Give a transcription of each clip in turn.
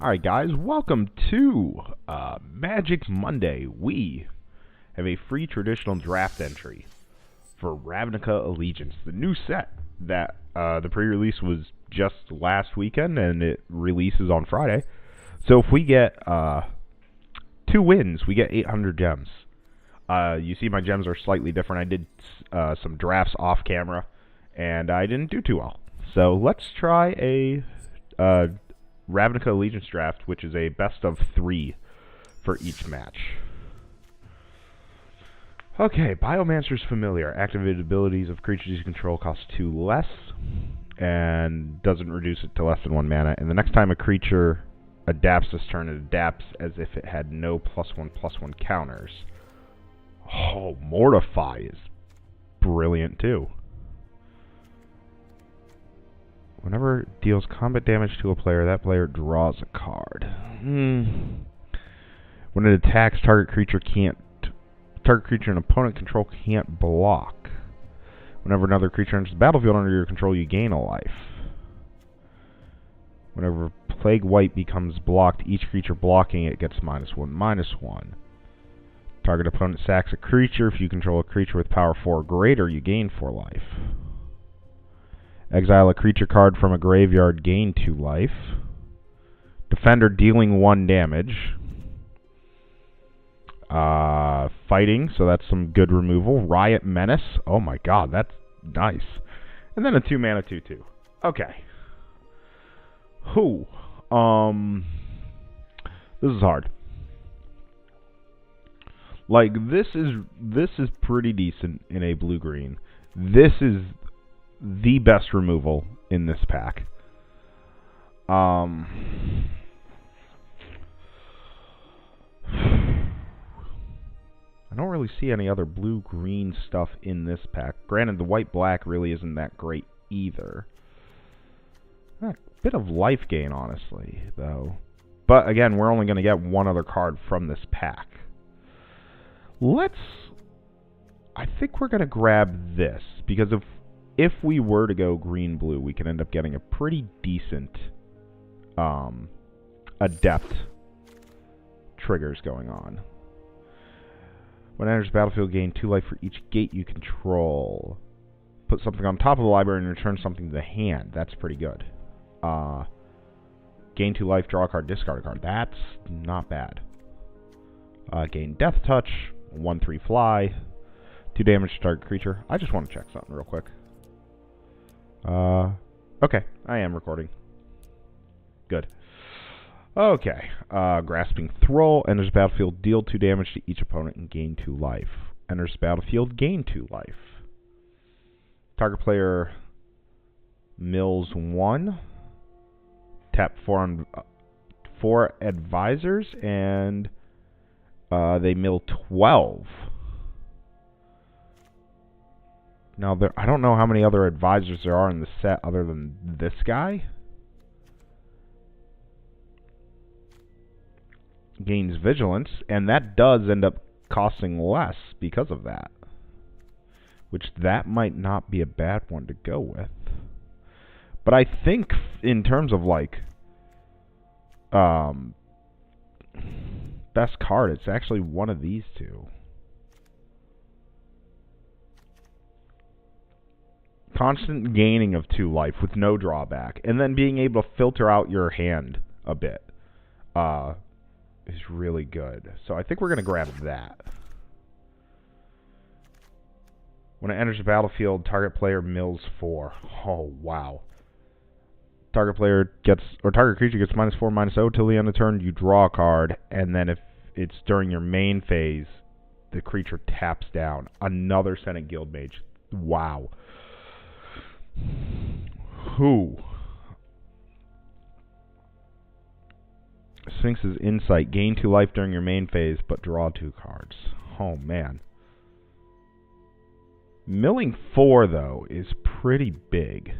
Alright guys, welcome to Magic Monday. We have a free traditional draft entry for Ravnica Allegiance, the new set that the pre-release was just last weekend and it releases on Friday. So if we get 2 wins, we get 800 gems. You see my gems are slightly different. I did some drafts off camera and I didn't do too well. So let's try a Ravnica Allegiance draft, which is a best of 3 for each match. Okay, Biomancer's Familiar. Activated abilities of creatures you control cost 2 less, and doesn't reduce it to less than 1 mana. And the next time a creature adapts this turn, it adapts as if it had no +1/+1 counters. Oh, Mortify is brilliant too. Whenever it deals combat damage to a player, that player draws a card. When it attacks, target creature and opponent control can't block. Whenever another creature enters the battlefield under your control, you gain a life. Whenever Plague White becomes blocked, each creature blocking it gets -1/-1. Target opponent sacks a creature. If you control a creature with power 4 or greater, you gain 4 life. Exile a creature card from a graveyard, gain 2 life. Defender dealing 1 damage. Fighting, so that's some good removal. Riot Menace. Oh my god, that's nice. And then a 2 mana 2/2. Okay. This is hard. Like this is pretty decent in a blue-green. This is the best removal in this pack. I don't really see any other blue-green stuff in this pack. Granted, the white-black really isn't that great either. A bit of life gain, honestly, though. But again, we're only going to get 1 other card from this pack. I think we're going to grab this, because if we were to go green-blue, we can end up getting a pretty decent adept triggers going on. When it enters the battlefield, gain 2 life for each gate you control. Put something on top of the library and return something to the hand. That's pretty good. Gain 2 life, draw a card, discard a card. That's not bad. Gain Death Touch, 1/3 fly, 2 damage to target creature. I just want to check something real quick. Okay, I am recording. Good. Okay, Grasping Thrall, enters the battlefield, deal 2 damage to each opponent and gain 2 life. Enters the battlefield, gain 2 life. Target player mills 1. Tap 4 advisors, and they mill 12. Now, I don't know how many other advisors there are in the set other than this guy. Gains Vigilance, and that does end up costing less because of that. Which, that might not be a bad one to go with. But I think, in terms of, like, best card, it's actually one of these two. Constant gaining of 2 life with no drawback, and then being able to filter out your hand a bit is really good. So I think we're going to grab that. When it enters the battlefield, target player mills 4. Oh, wow. Target player target creature gets -4/-0 till the end of the turn. You draw a card, and then if it's during your main phase, the creature taps down. Another Senate Guildmage. Wow. Sphinx's Insight. Gain 2 life during your main phase, but draw 2 cards. Oh, man. Milling 4, though, is pretty big.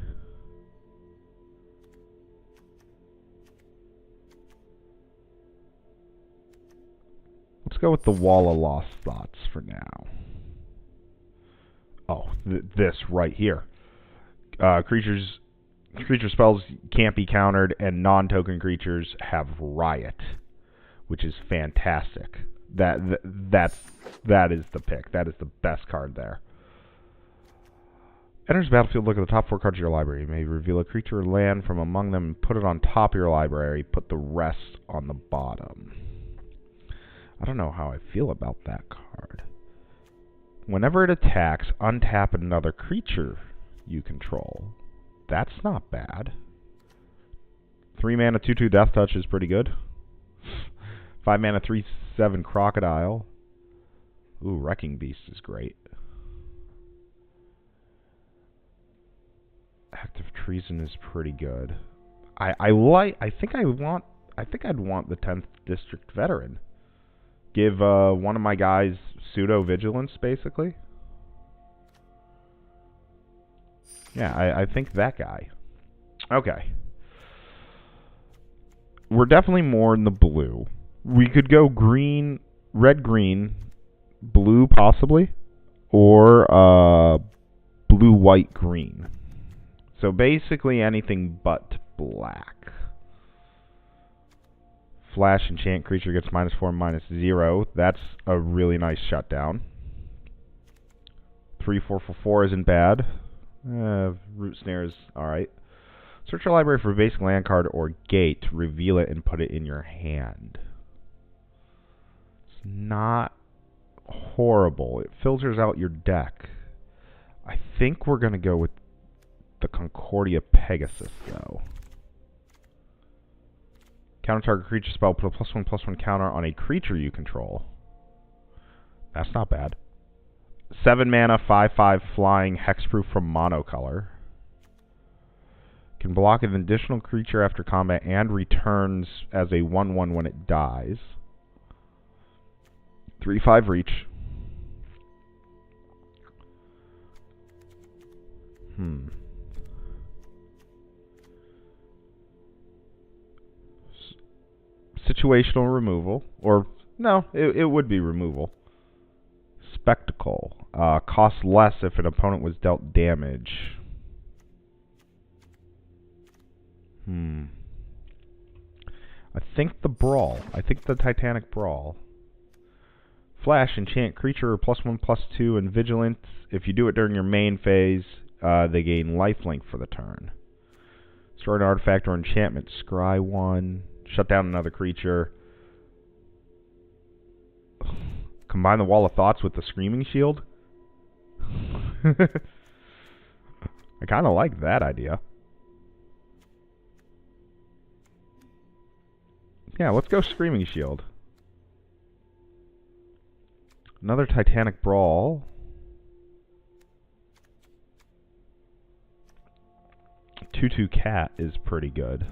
Let's go with the Wall of Lost Thoughts for now. Oh, this right here. Creatures Creature spells can't be countered, and non-token creatures have Riot, which is fantastic. That is the pick. That is the best card there. Enters the battlefield, look at the top 4 cards of your library. You may reveal a creature or land from among them and put it on top of your library. Put the rest on the bottom. I don't know how I feel about that card. Whenever it attacks, untap another creature you control. That's not bad. 3 mana 2/2 Death Touch is pretty good. 5 mana 3/7 Crocodile. Ooh, Wrecking Beast is great. Active Treason is pretty good. I think I'd want the 10th District Veteran. Give one of my guys pseudo vigilance, basically. Yeah, I think that guy. Okay. We're definitely more in the blue. We could go green, red, green, blue possibly, or blue, white, green. So basically anything but black. Flash enchant creature gets -4, -0. That's a really nice shutdown. 3/4 for 4 isn't bad. Root Snare is alright. Search your library for a basic land card or gate. Reveal it and put it in your hand. It's not horrible. It filters out your deck. I think we're going to go with the Concordia Pegasus, though. Counter target creature spell. Put a +1/+1 counter on a creature you control. That's not bad. 7 mana, 5/5 flying, hexproof from monocolor. Can block an additional creature after combat and returns as a 1/1 when it dies. 3/5 reach. Situational removal. Or, no, it would be removal. Spectacle. Costs less if an opponent was dealt damage. I think the Brawl. I think the Titanic Brawl. Flash, enchant creature +1/+2 and vigilance. If you do it during your main phase, they gain lifelink for the turn. Destroy an artifact or enchantment. Scry 1. Shut down another creature. Combine the Wall of Thoughts with the Screaming Shield. I kind of like that idea. Yeah, let's go Screaming Shield. Another Titanic Brawl. 2/2 Cat is pretty good.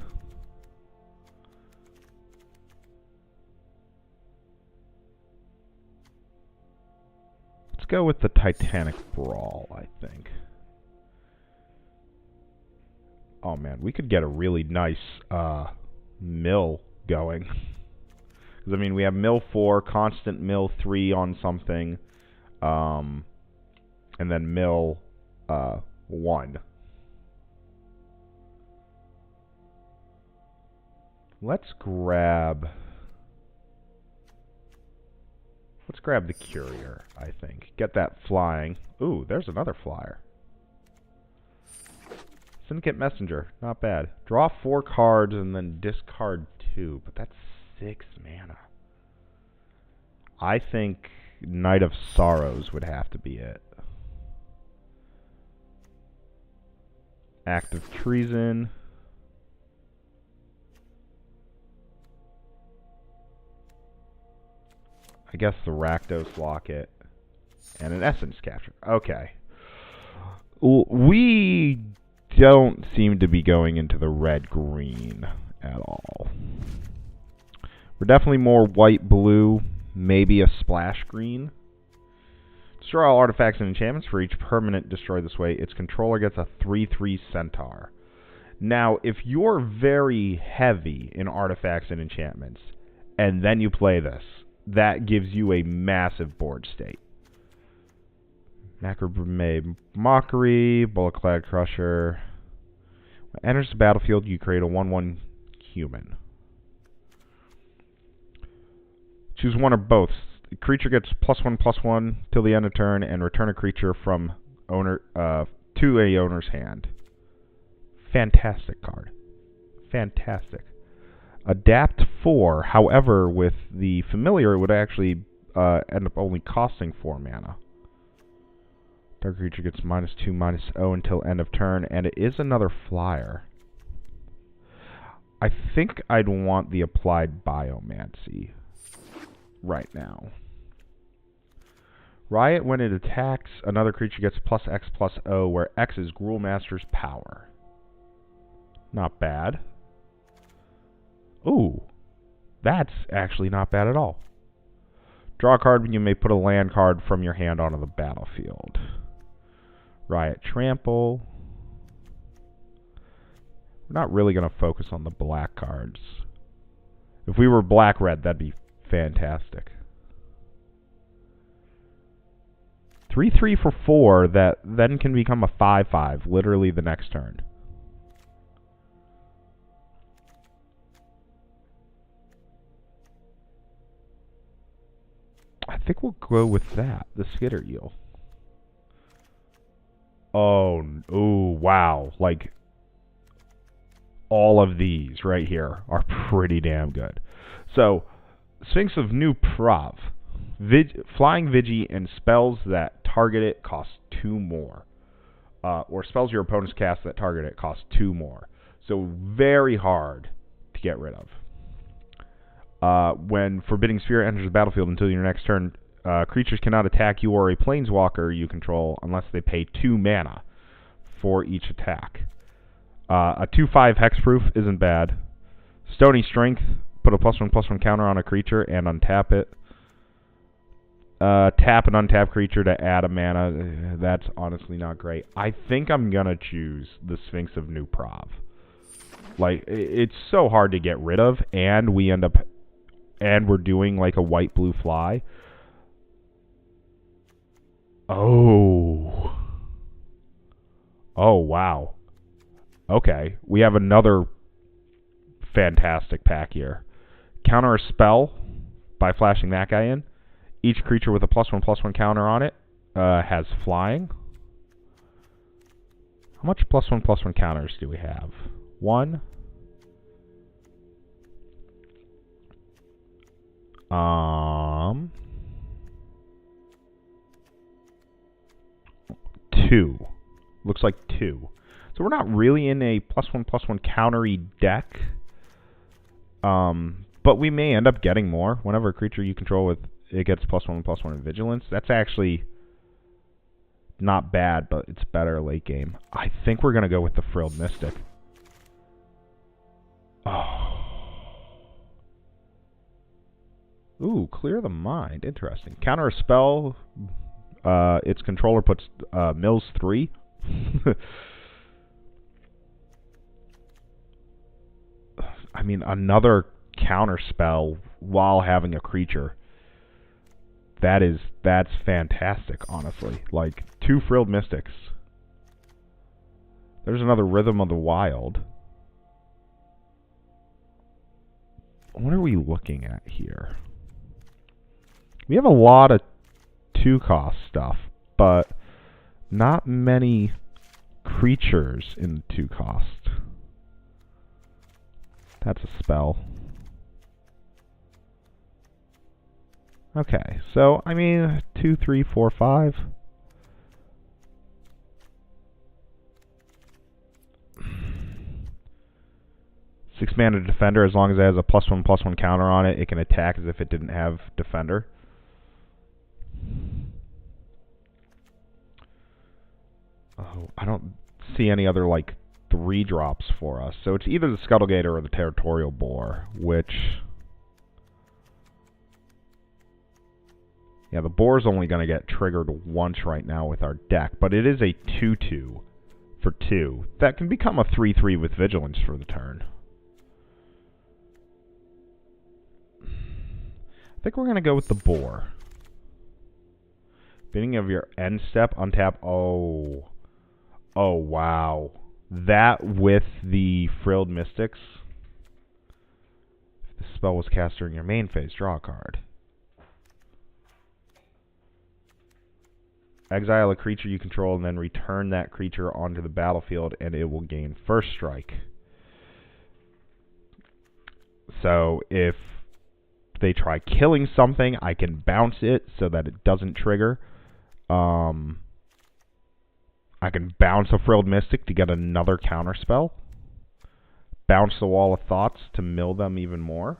Let's go with the Titanic Brawl, I think. Oh man, we could get a really nice mill going. Because, I mean, we have mill 4, constant mill 3 on something, and then mill 1. Let's grab the Courier, I think. Get that flying. Ooh, there's another flyer. Syndicate Messenger, not bad. Draw 4 cards and then discard 2, but that's 6 mana. I think Night of Sorrows would have to be it. Active Treason. I guess the Rakdos Locket. And an Essence Capture. Okay. We don't seem to be going into the red-green at all. We're definitely more white-blue, maybe a splash green. Destroy all artifacts and enchantments. For each permanent destroyed this way, its controller gets a 3/3 Centaur. Now, if you're very heavy in artifacts and enchantments, and then you play this, that gives you a massive board state. Macrame Mockery, Bulletclad Crusher. Enters the battlefield, you create a 1/1 human. Choose one or both. The creature gets +1/+1 till the end of turn, and return a creature from owner to a owner's hand. Fantastic card. Fantastic. Adapt 4. However, with the familiar, it would actually end up only costing 4 mana. Target creature gets -2/-0 until end of turn, and it is another flyer. I think I'd want the applied Biomancy right now. Riot, when it attacks, another creature gets +X/+0, where X is Gruulmaster's power. Not bad. Ooh, that's actually not bad at all. Draw a card when you may put a land card from your hand onto the battlefield. Riot Trample. We're not really going to focus on the black cards. If we were black-red, that'd be fantastic. 3/3 for 4 that then can become a 5/5 literally the next turn. I think we'll go with that, the Skitter Eel. Oh, ooh, wow. Like, all of these right here are pretty damn good. So, Sphinx of New Prov. Flying Vigi and spells that target it cost 2 more. Or spells your opponents cast that target it cost 2 more. So, very hard to get rid of. When Forbidding Sphere enters the battlefield until your next turn, creatures cannot attack you or a planeswalker you control unless they pay 2 mana for each attack. A 2/5 hexproof isn't bad. Stony Strength, put a +1/+1 counter on a creature and untap it. Tap an untapped creature to add a mana. That's honestly not great. I think I'm going to choose the Sphinx of New Prov. Like, it's so hard to get rid of, and we end up... And we're doing like a white-blue fly. Oh. Oh, wow. Okay. We have another fantastic pack here. Counter a spell by flashing that guy in. Each creature with a +1/+1 counter on it has flying. How much +1/+1 counters do we have? 1. 2. Looks like 2. So we're not really in a +1/+1 countery deck. But we may end up getting more. Whenever a creature you control with it gets +1/+1 in Vigilance. That's actually not bad, but it's better late game. I think we're going to go with the Frilled Mystic. Oh. Ooh, Clear the Mind. Interesting. Counter a spell. Its controller puts mills 3. I mean, another counter spell while having a creature. That's fantastic, honestly. Like, 2 Frilled Mystics. There's another Rhythm of the Wild. What are we looking at here? We have a lot of 2-cost stuff, but not many creatures in 2-cost. That's a spell. Okay, so, I mean, 2, 3, 4, 5. Six mana Defender, as long as it has a +1/+1 counter on it, it can attack as if it didn't have Defender. Oh, I don't see any other, like, 3-drops for us. So it's either the Scuttlegator or the Territorial Boar, which... Yeah, the Boar's only going to get triggered once right now with our deck, but it is a 2/2 for 2. That can become a 3/3 with Vigilance for the turn. I think we're going to go with the Boar. Beginning of your end step, untap. Oh. Oh, wow. That with the Frilled Mystics. If the spell was cast during your main phase, draw a card. Exile a creature you control and then return that creature onto the battlefield and it will gain first strike. So if they try killing something, I can bounce it so that it doesn't trigger. I can bounce a Frilled Mystic to get another counter spell. Bounce the Wall of Thoughts to mill them even more.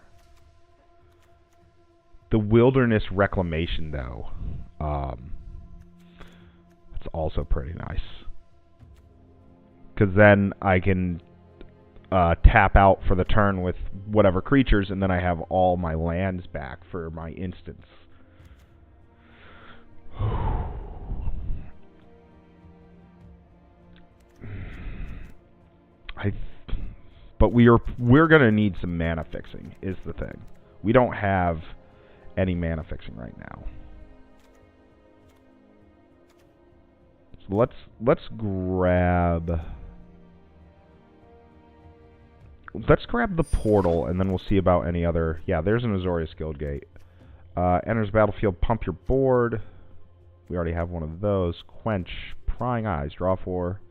The Wilderness Reclamation, though, it's also pretty nice. Because then I can tap out for the turn with whatever creatures, and then I have all my lands back for my instants. But we're gonna need some mana fixing, is the thing. We don't have any mana fixing right now. So let's grab the portal, and then we'll see about any other. Yeah, there's an Azorius Guildgate. Enters battlefield, pump your board. We already have one of those. Quench, Prying Eyes, draw 4.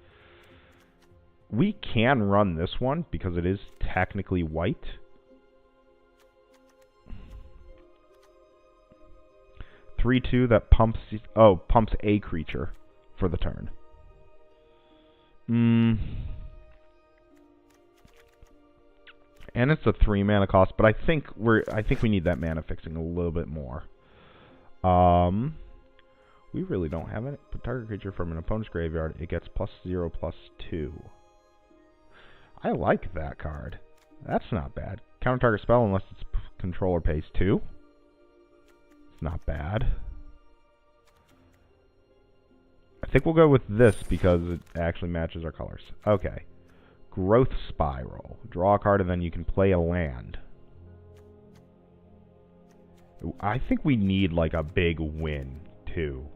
We can run this one because it is technically white. (3/2) that pumps a creature for the turn. And it's a 3 mana cost, but I think we need that mana fixing a little bit more. We really don't have it. Put target creature from an opponent's graveyard. It gets +0/+2. I like that card. That's not bad. Counter target spell unless its controller pays 2. It's not bad. I think we'll go with this because it actually matches our colors. Okay. Growth Spiral. Draw a card and then you can play a land. I think we need like a big win too.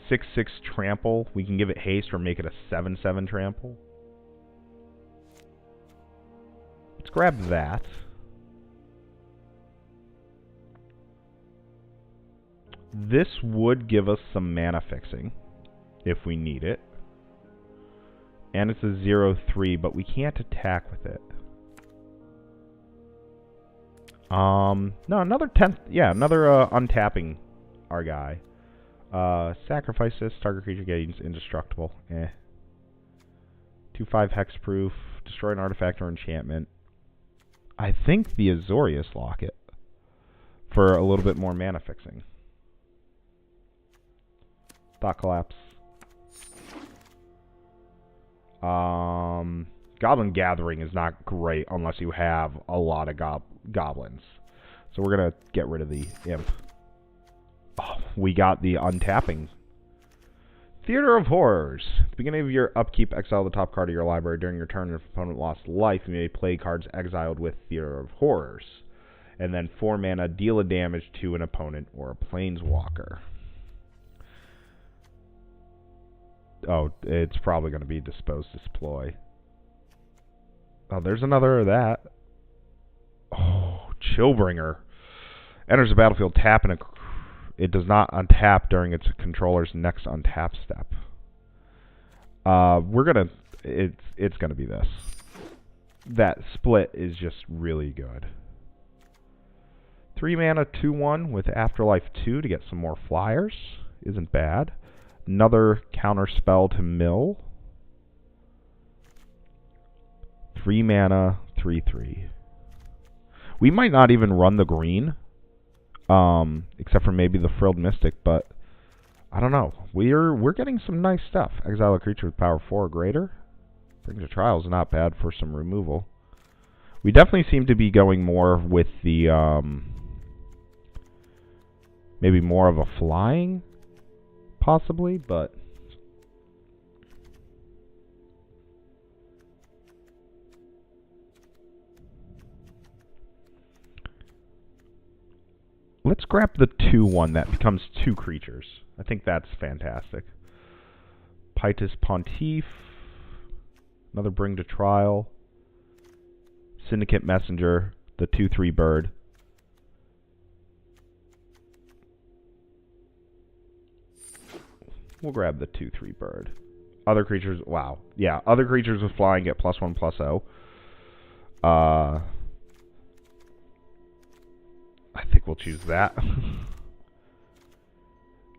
6/6 trample. We can give it haste or make it a 7/7 trample. Let's grab that. This would give us some mana fixing if we need it. And it's a 0/3, but we can't attack with it. No, another 10th. Yeah, another untapping our guy. Sacrifice this. Target creature gains indestructible. 2/5 hexproof. Destroy an artifact or enchantment. I think the Azorius Locket for a little bit more mana fixing. Thought Collapse. Goblin Gathering is not great unless you have a lot of goblins. So we're going to get rid of the Imp. Oh, we got the untapping. Theater of Horrors. At the beginning of your upkeep, exile the top card of your library. During your turn, if opponent lost life, you may play cards exiled with Theater of Horrors. And then 4 mana, deal a damage to an opponent or a planeswalker. Oh, it's probably going to be Dispose Disploy. Oh, there's another of that. Oh, Chillbringer. Enters the battlefield, tap, and it does not untap during its controller's next untap step. It's gonna be this. That split is just really good. 3 mana, 2/1 with Afterlife 2 to get some more flyers. Isn't bad. Another counter spell to mill. 3 mana, 3/3. We might not even run the green, except for maybe the Frilled Mystic, but I don't know. We're getting some nice stuff. Exile a creature with power 4 or greater. Brings to Trial is not bad for some removal. We definitely seem to be going more with the maybe more of a flying, possibly, but let's grab the 2/1 that becomes 2 creatures. I think that's fantastic. Pytus Pontiff. Another Bring to Trial. Syndicate Messenger, the 2/3 bird. We'll grab the 2/3 bird. Other creatures, wow. Yeah, other creatures with flying get +1/+0. I think we'll choose that.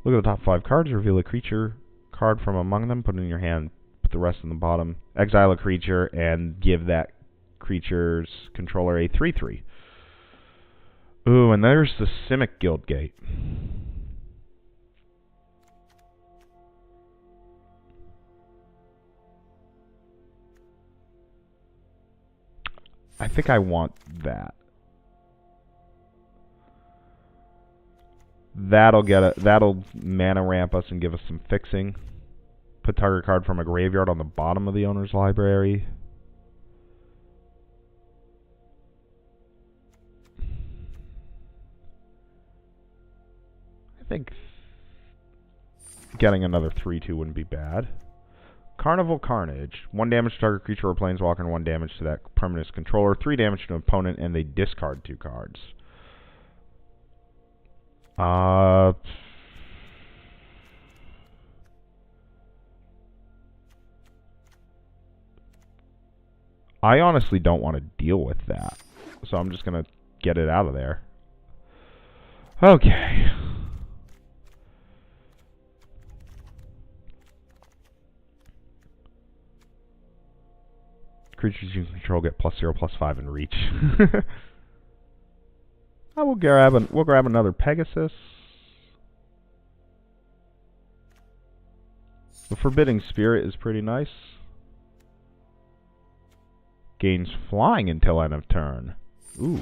Look at the top 5 cards, reveal a creature card from among them, put it in your hand, put the rest in the bottom. Exile a creature and give that creature's controller a 3/3. Ooh, and there's the Simic Guildgate. I think I want that. That'll mana ramp us and give us some fixing. Put target card from a graveyard on the bottom of the owner's library. I think getting another 3/2 wouldn't be bad. Carnival Carnage. 1 damage to target creature or planeswalker and 1 damage to that permanent's controller. 3 damage to an opponent, and they discard 2 cards. I honestly don't want to deal with that, so I'm just going to get it out of there. Okay. Creatures you control get +0/+5 in reach. We'll grab another Pegasus. The Forbidding Spirit is pretty nice. Gains flying until end of turn. Ooh.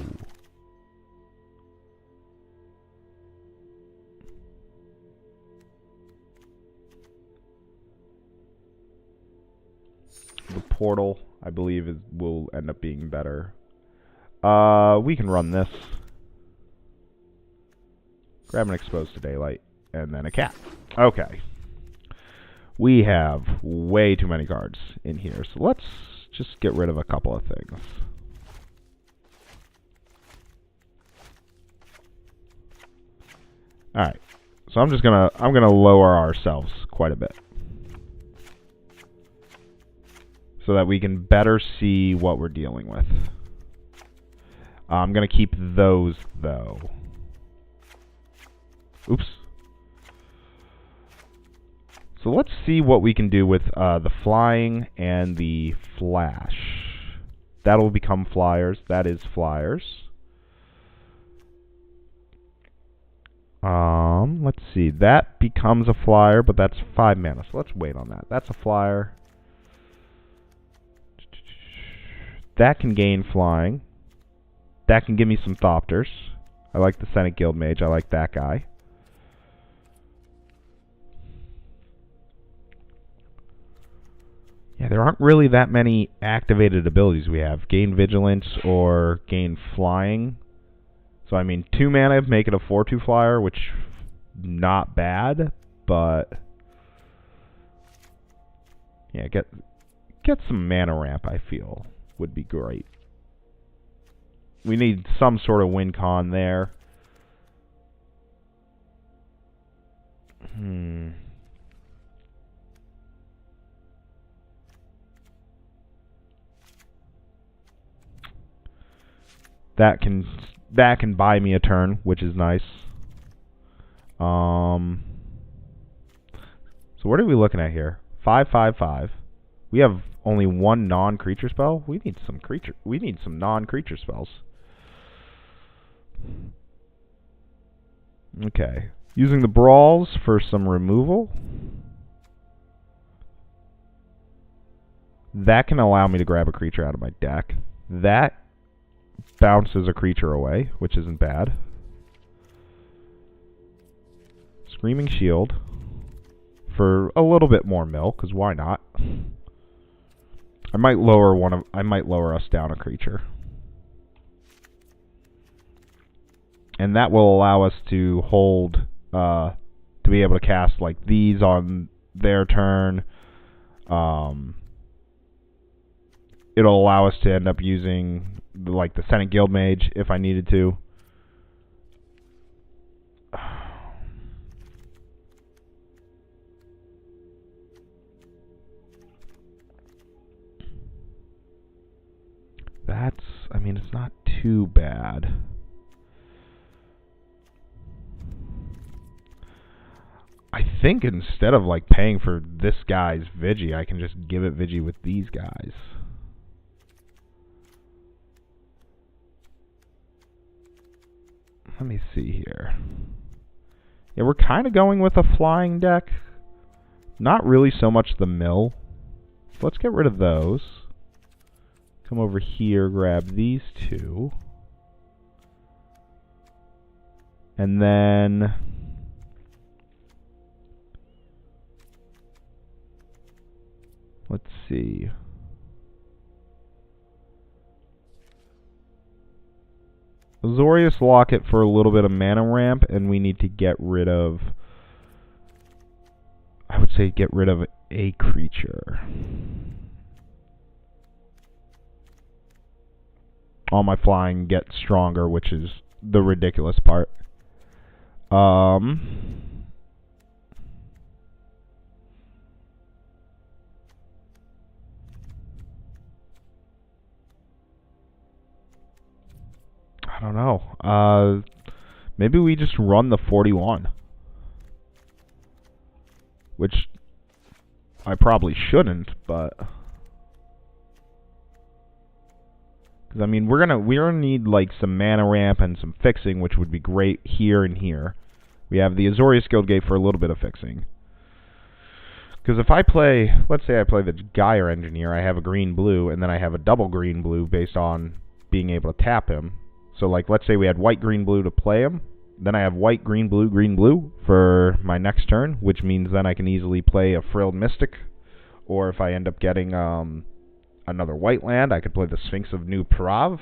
The Portal, I believe, will end up being better. We can run this. Grab an Exposed to Daylight, and then a cat. Okay. We have way too many cards in here, so let's just get rid of a couple of things. Alright. So I'm gonna lower ourselves quite a bit, so that we can better see what we're dealing with. I'm gonna keep those though. Oops. So let's see what we can do with the flying and the flash. That'll become flyers. That is flyers. Let's see. That becomes a flyer, but that's 5 mana. So let's wait on that. That's a flyer. That can gain flying. That can give me some Thopters. I like the Senate Guild Mage. I like that guy. Yeah, there aren't really that many activated abilities we have. Gain Vigilance or gain Flying. So, I mean, 2 mana, make it a 4/2 flyer, which, not bad, but... yeah, get some mana ramp, I feel, would be great. We need some sort of win con there. That can buy me a turn, which is nice. So what are we looking at here? 5/5/5. We have only 1 non-creature spell. We need some non-creature spells. Okay. Using the brawls for some removal. That can allow me to grab a creature out of my deck. That bounces a creature away, which isn't bad. Screaming Shield for a little bit more mill, because why not? I might lower us down a creature. And that will allow us to hold to be able to cast like these on their turn. it'll allow us to end up using like the Senate Guild Mage if I needed to. That's, I mean, it's not too bad. I think instead of like paying for this guy's Vigi, I can just give it Vigi with these guys. Let me see here. Yeah, we're kind of going with a flying deck. Not really so much the mill. So let's get rid of those. Come over here, grab these two. And then let's see. Azorius Locket for a little bit of mana ramp, and we need to get rid of, I would say get rid of a creature. All my flying gets stronger, which is the ridiculous part. I don't know. Maybe we just run the 41. Which I probably shouldn't, but because I mean we're gonna need like some mana ramp and some fixing, which would be great here and here. We have the Azorius Guild Gate for a little bit of fixing. Because if I play, let's say I play the Gyre Engineer, I have a green-blue, and then I have a double green-blue based on being able to tap him. So like, let's say we had white-green-blue to play him, then I have white, green-blue, green-blue for my next turn, which means then I can easily play a Frilled Mystic, or if I end up getting another white land, I could play the Sphinx of New Prav,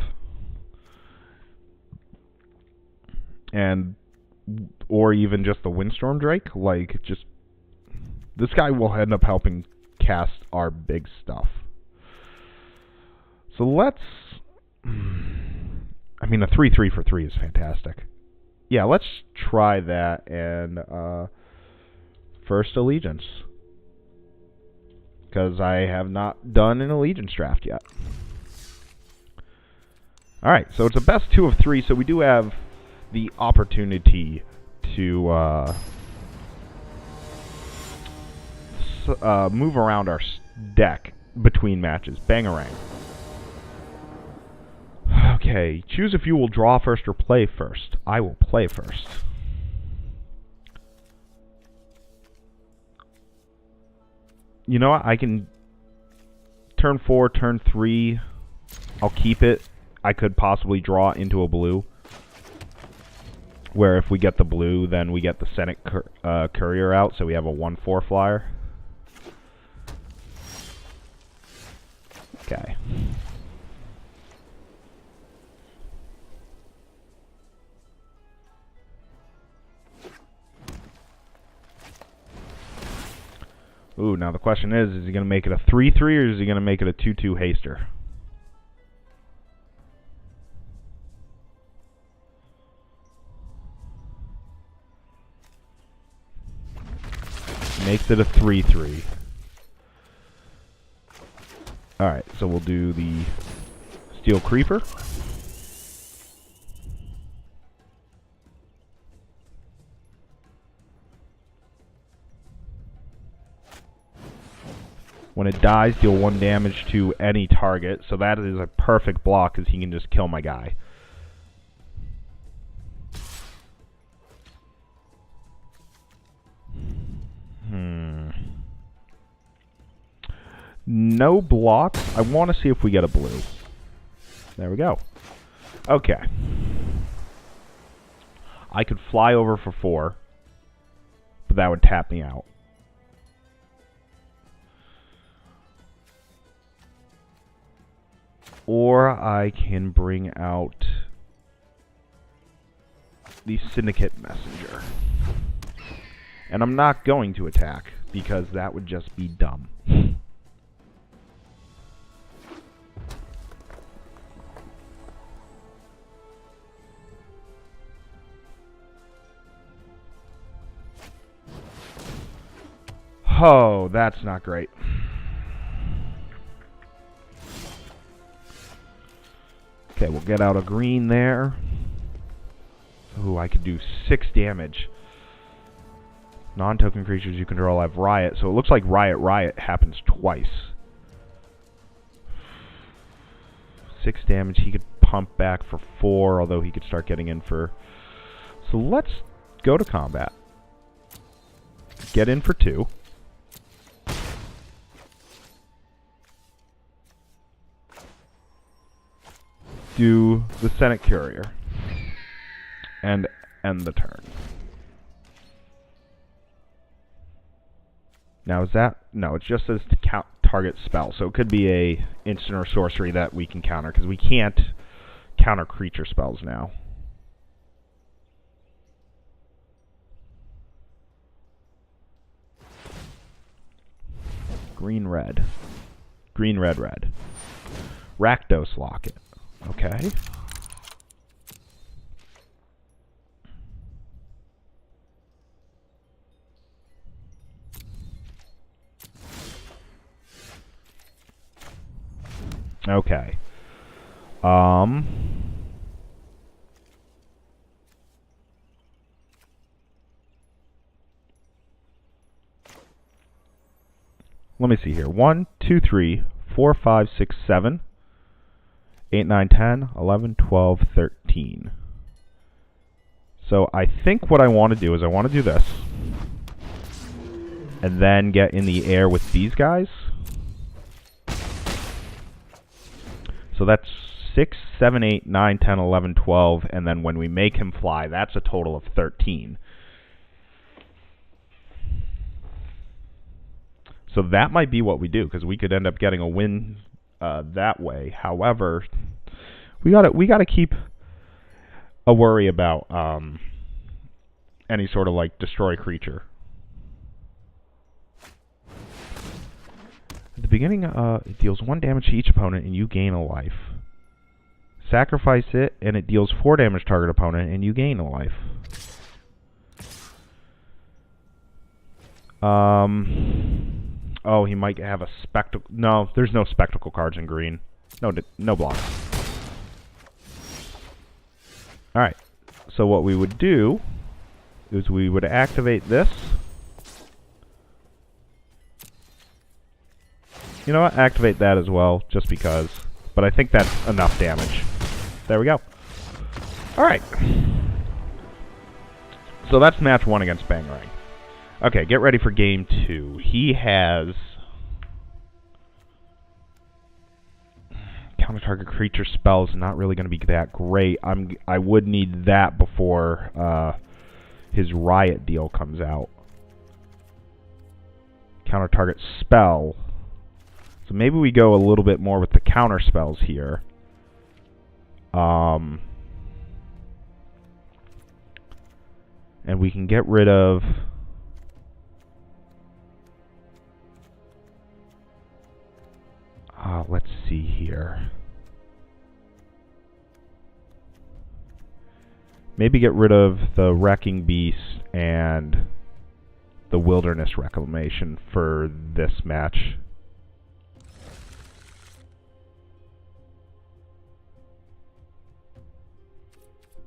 and or even just the Windstorm Drake. Like, just this guy will end up helping cast our big stuff. So let's, I mean, a 3/3 for 3 is fantastic. Yeah, let's try that. And first Allegiance, because I have not done an Allegiance draft yet. Alright, so it's a best 2 of 3, so we do have the opportunity to move around our deck between matches. Bangarang. Okay, choose if you will draw first or play first. I will play first. You know what? I can turn 4, turn 3. I'll keep it. I could possibly draw into a blue, where if we get the blue, then we get the Senate Courier out, so we have a 1/4 flyer. Okay. Ooh, now the question is he going to make it a 3/3 or is he going to make it a 2/2 haster? Makes it a 3/3. Alright, so we'll do the Steel Creeper. When it dies, deal 1 damage to any target. So that is a perfect block because he can just kill my guy. No blocks. I want to see if we get a blue. There we go. Okay. I could fly over for 4, but that would tap me out. Or I can bring out the Syndicate Messenger. And I'm not going to attack, because that would just be dumb. Oh, that's not great. Okay, we'll get out a green there. Ooh, I could do 6 damage. Non-token creatures you control have Riot, so it looks like Riot happens twice. 6 damage, he could pump back for 4, although he could start getting in for... So let's go to combat. Get in for 2. Do the Senate Courier. And end the turn. Now is that... No, it just says to count target spell. So it could be a instant or sorcery that we can counter, because we can't counter creature spells now. Green, red. Green, red, red. Rakdos Locket. Okay. Okay. Let me see here. 1, 2, 3, 4, 5, 6, 7, 8, 9, 10, 11, 12, 13. So I think what I want to do is I want to do this. And then get in the air with these guys. So that's 6, 7, 8, 9, 10, 11, 12, and then when we make him fly, that's a total of 13. So that might be what we do, because we could end up getting a win that way. However, we gotta keep a worry about any sort of like destroy creature. At the beginning, it deals 1 damage to each opponent, and you gain a life. Sacrifice it, and it deals 4 damage to target opponent, and you gain a life. Oh, he might have a spectacle. No, there's no spectacle cards in green. No blocks. Alright, so what we would do is we would activate this. You know what? Activate that as well, just because. But I think that's enough damage. There we go. Alright. So that's match 1 against Bangarang. Okay, get ready for game 2. He has... Counter target creature spells, not really going to be that great. I would need that before his Riot deal comes out. Counter target spell... So maybe we go a little bit more with the counter spells here. And we can get rid of... let's see here. Maybe get rid of the Wrecking Beast and the Wilderness Reclamation for this match.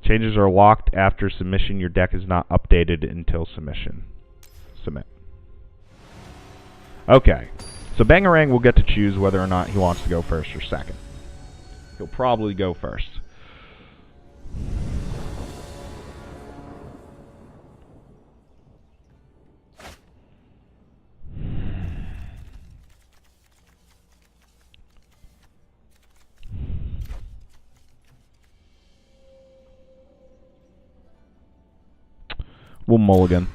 Changes are locked after submission. Your deck is not updated until submission. Submit. Okay. So Bangarang will get to choose whether or not he wants to go first or second. He'll probably go first. We'll mulligan.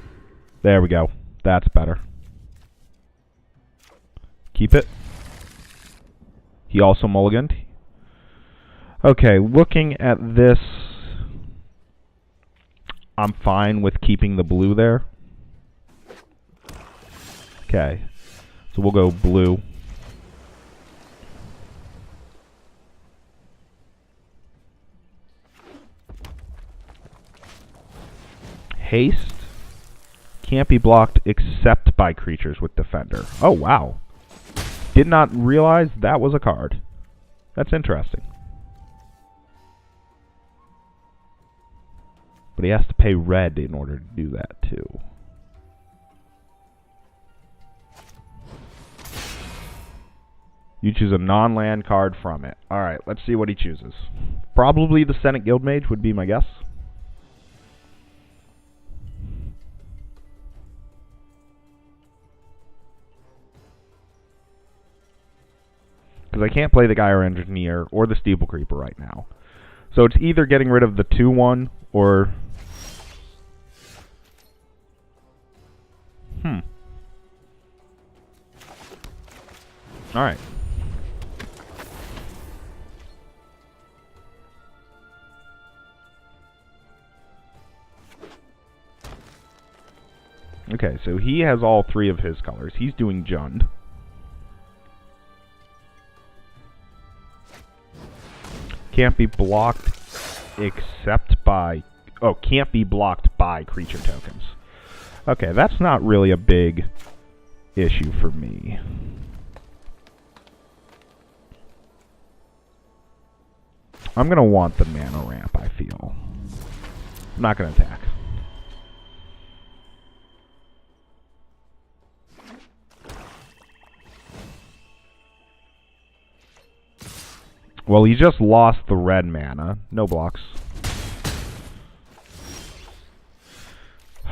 There we go. That's better. Keep it. He also mulliganed. Okay, looking at this, I'm fine with keeping the blue there. Okay, so we'll go blue. Haste. Can't be blocked except except by creatures with Defender. Oh, wow. Did not realize that was a card. That's interesting. But he has to pay red in order to do that, too. You choose a non-land card from it. Alright, let's see what he chooses. Probably the Senate Guildmage would be my guess. Because I can't play the Gyre Engineer or the Steeple Creeper right now. So it's either getting rid of the 2-1 or... Alright. Okay, so he has all 3 of his colors. He's doing Jund. Can't be blocked except by... Oh, can't be blocked by creature tokens. Okay, that's not really a big issue for me. I'm going to want the mana ramp, I feel. I'm not going to attack. Well, he just lost the red mana. No blocks.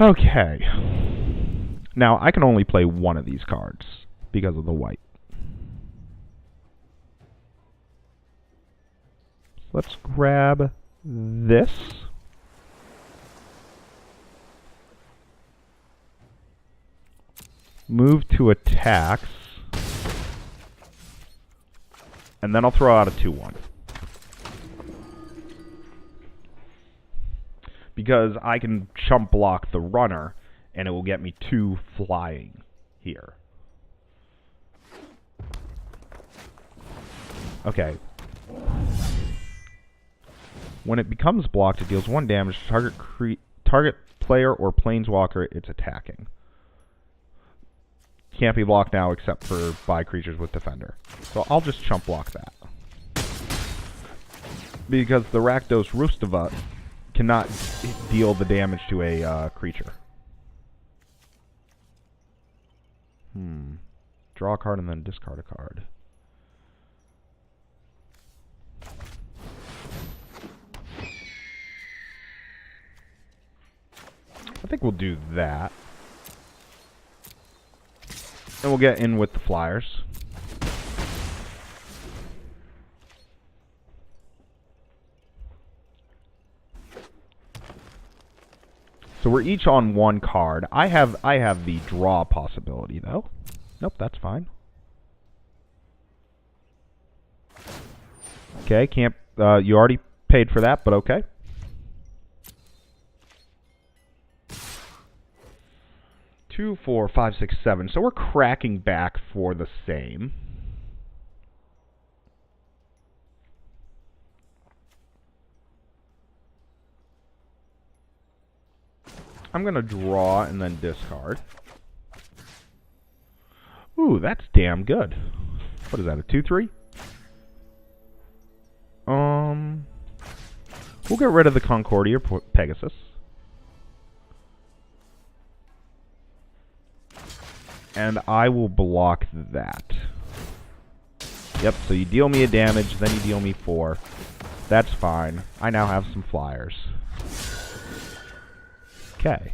Okay. Now, I can only play one of these cards because of the white. Let's grab this. Move to attacks. And then I'll throw out a 2-1. Because I can chump block the runner, and it will get me 2 flying here. Okay. When it becomes blocked, it deals 1 damage to target player or planeswalker it's attacking. Can't be blocked now except for by creatures with Defender. So I'll just chump block that. Because the Rakdos Rustava cannot deal the damage to a creature. Draw a card and then discard a card. I think we'll do that. And we'll get in with the flyers. So we're each on 1 card. I have the draw possibility though. Nope, that's fine. Okay, can't you already paid for that, but okay. Two, 4, 5, 6, 7. So we're cracking back for the same. I'm going to draw and then discard. Ooh, that's damn good. What is that, a 2-3? We'll get rid of the Concordia Pegasus. And I will block that. Yep, so you deal me a damage, then you deal me 4. That's fine. I now have some flyers. Okay.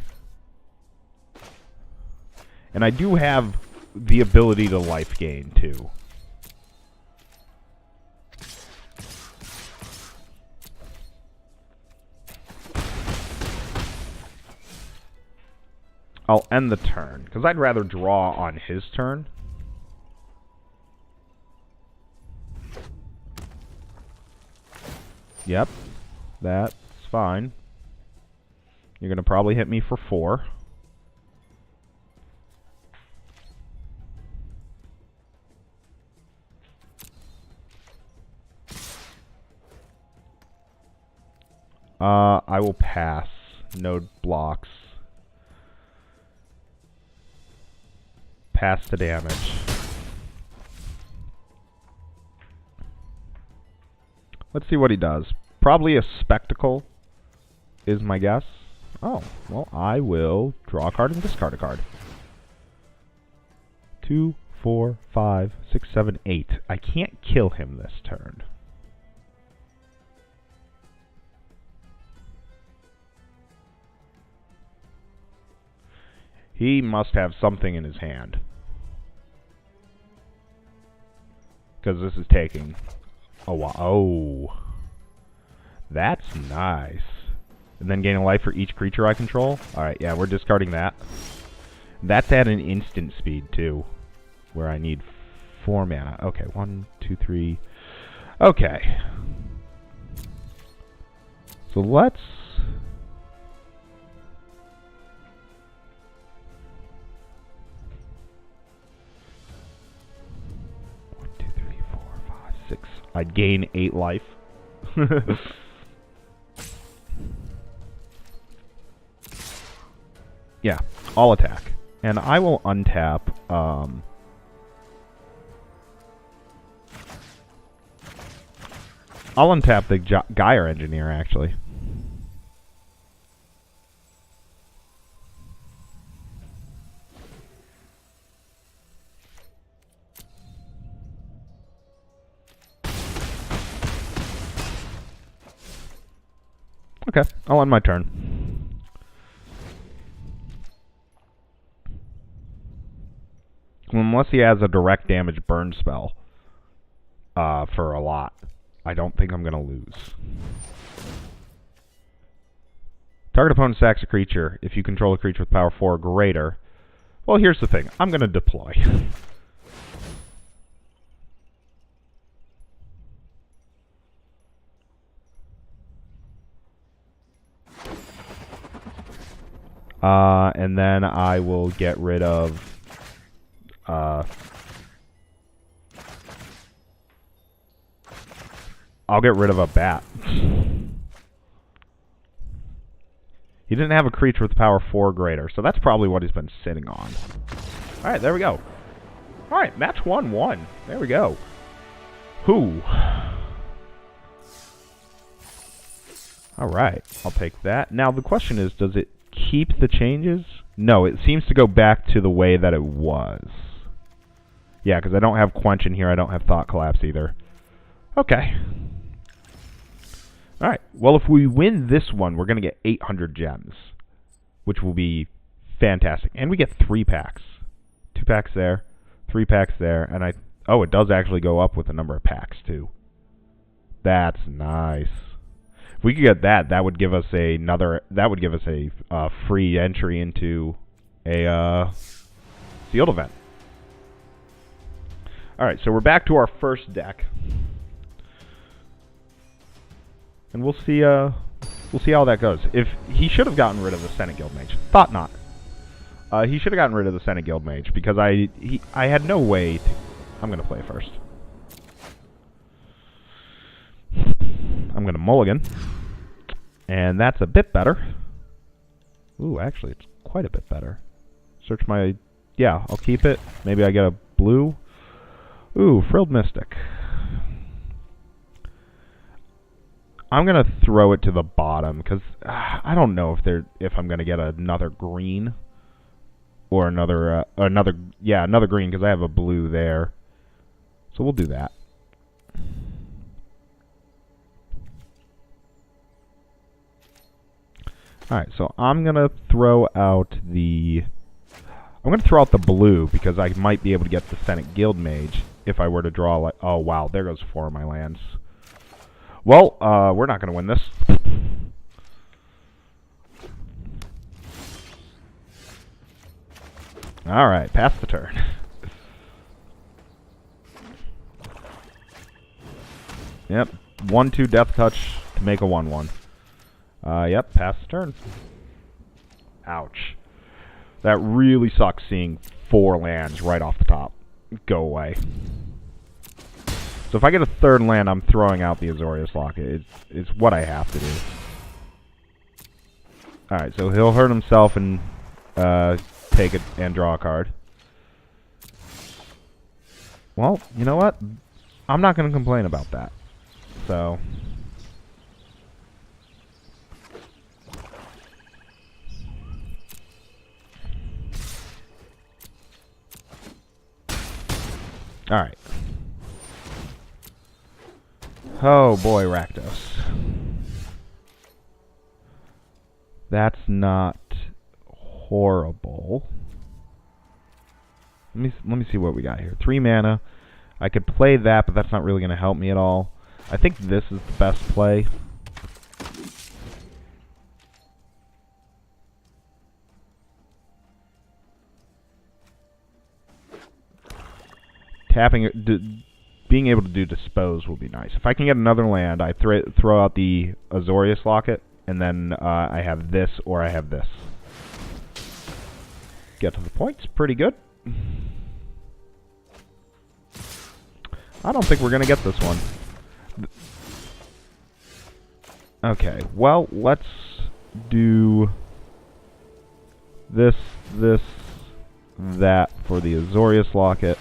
And I do have the ability to life gain, too. I'll end the turn, because I'd rather draw on his turn. Yep, that's fine. You're going to probably hit me for 4. I will pass. No blocks. pass the damage. Let's see what he does. Probably a spectacle is my guess. Oh, well, I will draw a card and discard a card. 2, 4, 5, 6, 7, 8. I can't kill him this turn. He must have something in his hand. Because this is taking a while. Oh. That's nice. And then gain a life for each creature I control? Alright, yeah, we're discarding that. That's at an instant speed, too. Where I need 4 mana. Okay, 1, 2, 3. Okay. So let's... I'd gain 8 life. Yeah, I'll attack. And I will untap... I'll untap the Gyre Engineer, actually. Okay, I'll end my turn. Unless he has a direct damage burn spell for a lot, I don't think I'm going to lose. Target opponent sacks a creature if you control a creature with power 4 or greater. Well, here's the thing. I'm going to deploy. And then I will get rid of... I'll get rid of a bat. He didn't have a creature with power 4 or greater, so that's probably what he's been sitting on. Alright, there we go. Alright, match 1-1. There we go. Who? Alright, I'll take that. Now, the question is, does it keep the changes? No, it seems to go back to the way that it was. Yeah, because I don't have Quench in here. I don't have Thought Collapse either. Okay. Alright, well, if we win this one, we're going to get 800 gems, which will be fantastic. And we get 3 packs. 2 packs there, 3 packs there, and oh, it does actually go up with the number of packs, too. That's nice. If we could get that, that would give us a free entry into a sealed event. Alright, so we're back to our first deck. And we'll see how that goes. If he should have gotten rid of the Senate Guild Mage. Thought not. He should have gotten rid of the Senate Guild Mage because I had no way to... I'm going to play first. I'm going to mulligan. And that's a bit better. Ooh, actually, it's quite a bit better. Search my... Yeah, I'll keep it. Maybe I get a blue. Ooh, Frilled Mystic. I'm going to throw it to the bottom because I don't know if I'm going to get another green or another green because I have a blue there. So we'll do that. Alright, so I'm going to throw out the blue because I might be able to get the Senate Guild Mage if I were to draw like... Oh, wow, there goes 4 of my lands. Well, we're not going to win this. Alright, pass the turn. Yep, 1/2 Death Touch to make a 1/1. Yep, pass the turn. Ouch. That really sucks seeing 4 lands right off the top. Go away. So if I get a 3rd land, I'm throwing out the Azorius Locket. It's what I have to do. Alright, so he'll hurt himself and take it and draw a card. Well, you know what? I'm not going to complain about that. So... Alright. Oh boy, Rakdos. That's not horrible. Let me see what we got here. 3 mana. I could play that, but that's not really going to help me at all. I think this is the best play. Being able to do dispose will be nice. If I can get another land, I throw out the Azorius Locket, and then I have this or I have this. Get to the points, pretty good. I don't think we're going to get this one. Okay, well, let's do this, that for the Azorius Locket.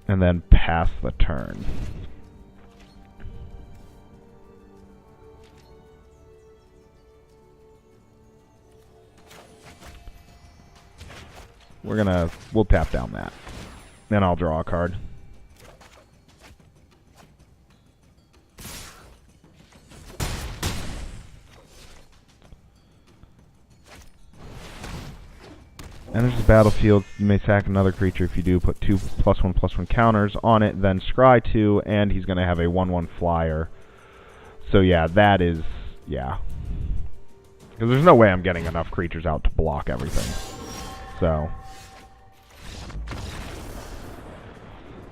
And then pass the turn. We'll tap down that. Then I'll draw a card. Enters the battlefield, you may sack another creature. If you do, put 2 +1/+1 counters on it, then scry 2, and he's going to have a 1/1 flyer. So yeah, that is... yeah. Because there's no way I'm getting enough creatures out to block everything. So...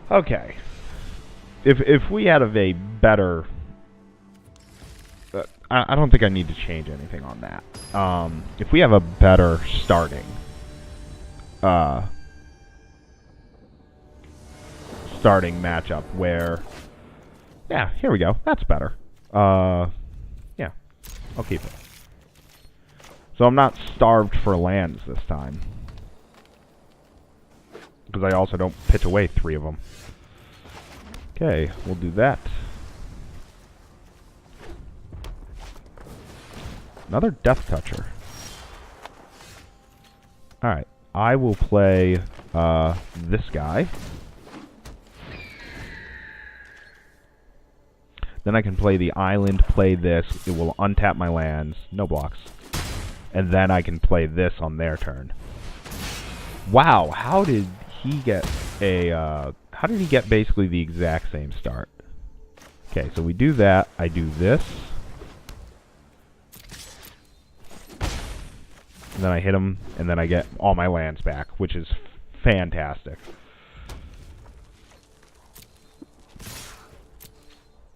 okay. If we had a better... I don't think I need to change anything on that. If we have a better starting matchup where... yeah, here we go. That's better. Yeah, I'll keep it. So I'm not starved for lands this time. Because I also don't pitch away 3 of them. Okay, we'll do that. Another Death Toucher. Alright, I will play this guy. Then I can play the island, play this. It will untap my lands. No blocks. And then I can play this on their turn. Wow, how did he get a... how did he get basically the exact same start? Okay, so we do that. I do this. And then I hit him, and then I get all my lands back, which is fantastic.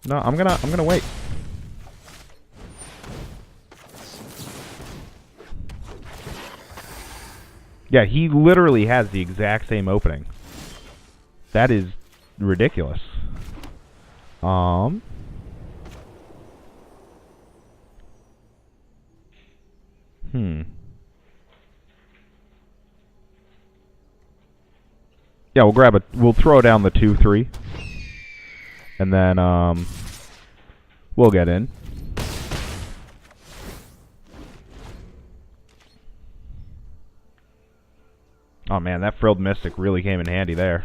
No, I'm gonna wait. Yeah, he literally has the exact same opening. That is ridiculous. Yeah, we'll throw down the 2/3. And then, we'll get in. Oh man, that Frilled Mystic really came in handy there.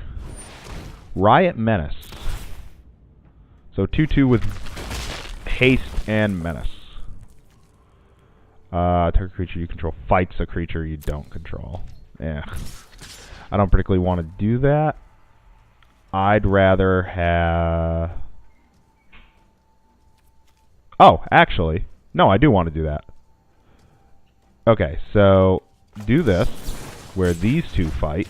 Riot Menace. So 2/2 with haste and menace. Target creature you control fights a creature you don't control. Yeah. I don't particularly want to do that. I'd rather have... oh, actually. No, I do want to do that. Okay, so do this, where these 2 fight.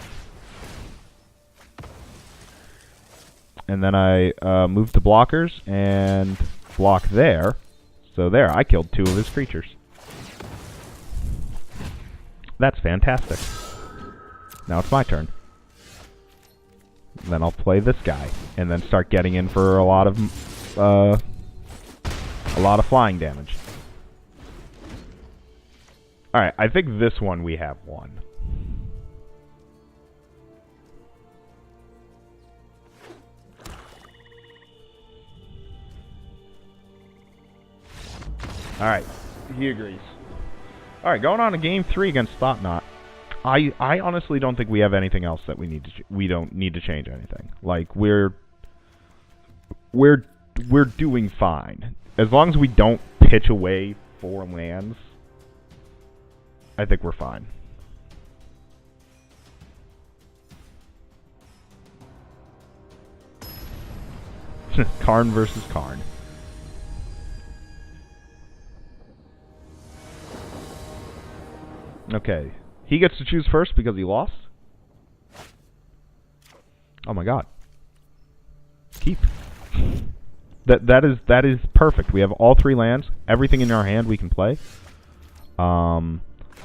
And then I move the blockers and block there. So there, I killed 2 of his creatures. That's fantastic. Now it's my turn. Then I'll play this guy, and then start getting in for a lot of flying damage. All right, I think this one we have won. Alright, he agrees. Alright, going on to game 3 against Thought-Knot. I honestly don't think we have anything else that we need to we don't need to change anything. Like, we're doing fine. As long as we don't pitch away 4 lands, I think we're fine. Karn versus Karn. Okay. He gets to choose first because he lost? Oh my god. Keep. That is perfect. We have all 3 lands, everything in our hand we can play. So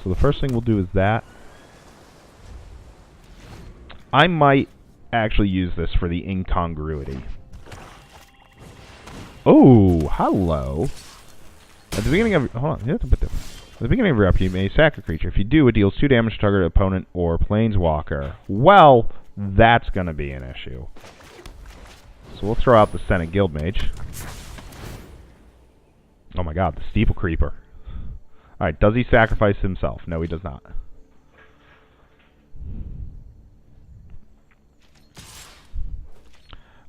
the first thing we'll do is that. I might actually use this for the incongruity. Oh, hello. At the beginning of hold on, you have to put this. At the beginning of your upkeep, you may sack a creature. If you do, it deals 2 damage to target opponent or planeswalker. Well, that's gonna be an issue. So we'll throw out the Senate Guildmage. Oh my god, the Steeple Creeper. Alright, does he sacrifice himself? No, he does not.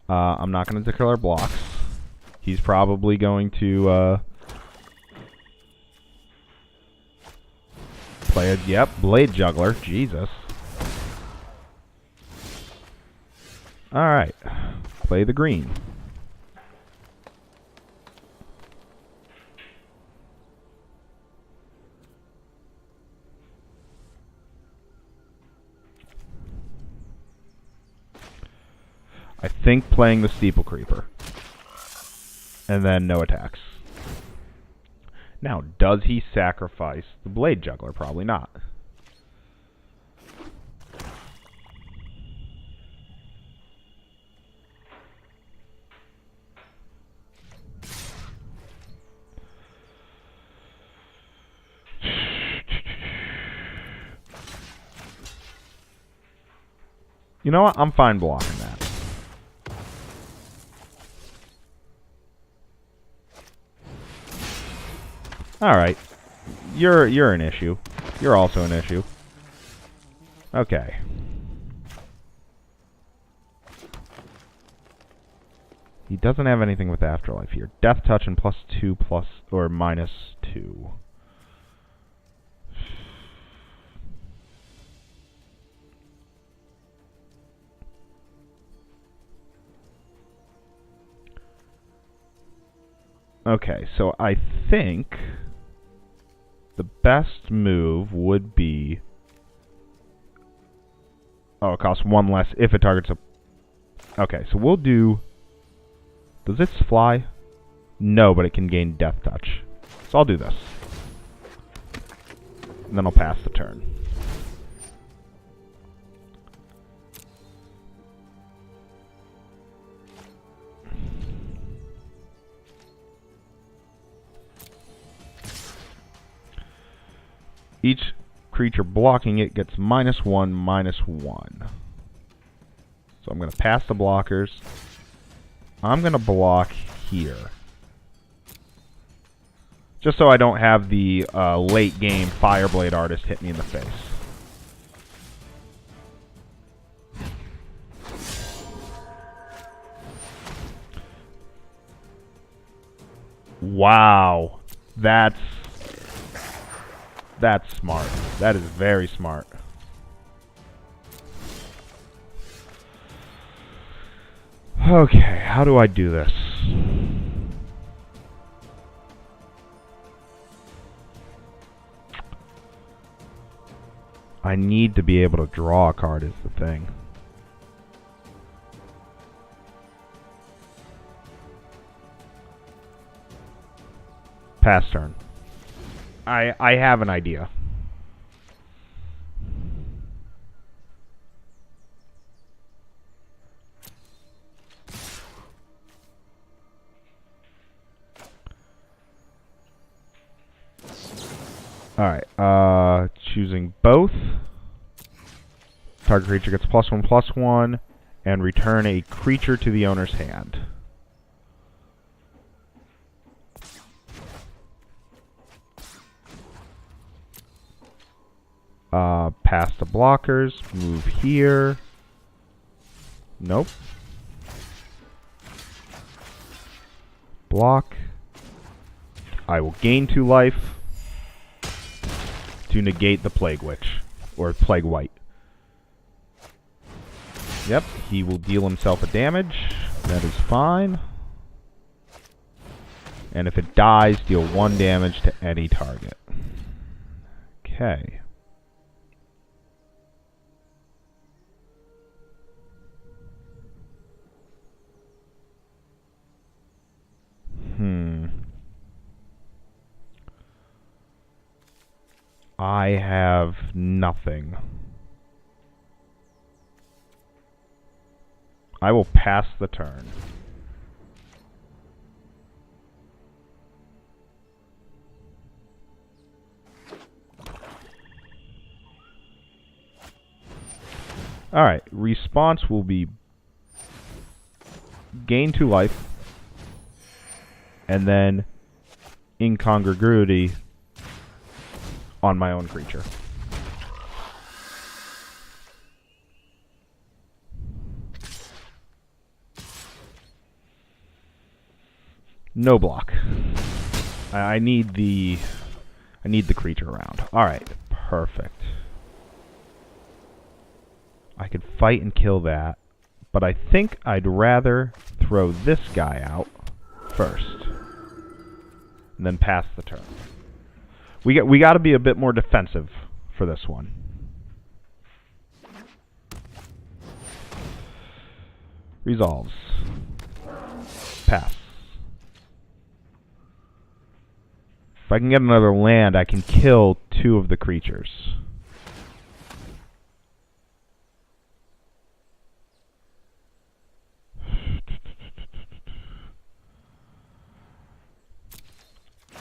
I'm not going to declare blocks. He's probably going to play a, yep, Blade Juggler. Jesus. Alright. Play the green. I think playing the Steeple Creeper. And then no attacks. Now, does he sacrifice the Blade Juggler? Probably not. You know what? I'm fine blocking that. Alright. You're an issue. You're also an issue. Okay. He doesn't have anything with Afterlife here. Death Touch and +2 plus or -2. Okay, so I think the best move would be... Oh, it costs 1 less if it targets a... Okay, so we'll do... Does this fly? No, but it can gain Death Touch. So I'll do this. And then I'll pass the turn. Each creature blocking it gets -1/-1. So I'm going to pass the blockers. I'm going to block here. Just so I don't have the late game Fireblade Artist hit me in the face. Wow. That's smart. That is very smart. Okay, how do I do this? I need to be able to draw a card is the thing. Pass turn. I have an idea. Alright, choosing both. Target creature gets +1/+1, and return a creature to the owner's hand. Past the blockers. Move here. Nope. Block. I will gain 2 life to negate the Plague Witch. Or Plague White. Yep, he will deal himself a damage. That is fine. And if it dies, deal 1 damage to any target. Okay. I have nothing. I will pass the turn. Alright, response will be gain 2 life, and then incongruity on my own creature. No block. I need the creature around. Alright, perfect. I could fight and kill that, but I think I'd rather throw this guy out first, and then pass the turn. We got to be a bit more defensive for this one. Resolves. Pass. If I can get another land, I can kill 2 of the creatures.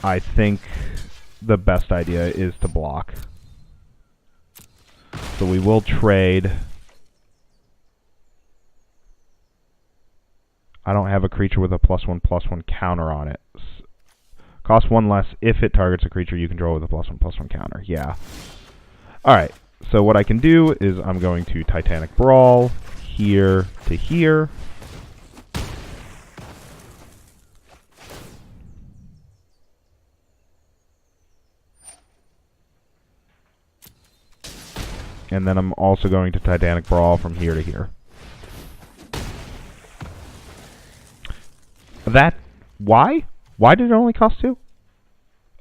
I think the best idea is to block. So we will trade. I don't have a creature with a +1/+1 counter on it. Cost 1 less if it targets a creature you control with a +1/+1 counter. Yeah. Alright, so what I can do is I'm going to Titanic Brawl here to here. And then I'm also going to Titanic Brawl from here to here. That... Why? Why did it only cost 2?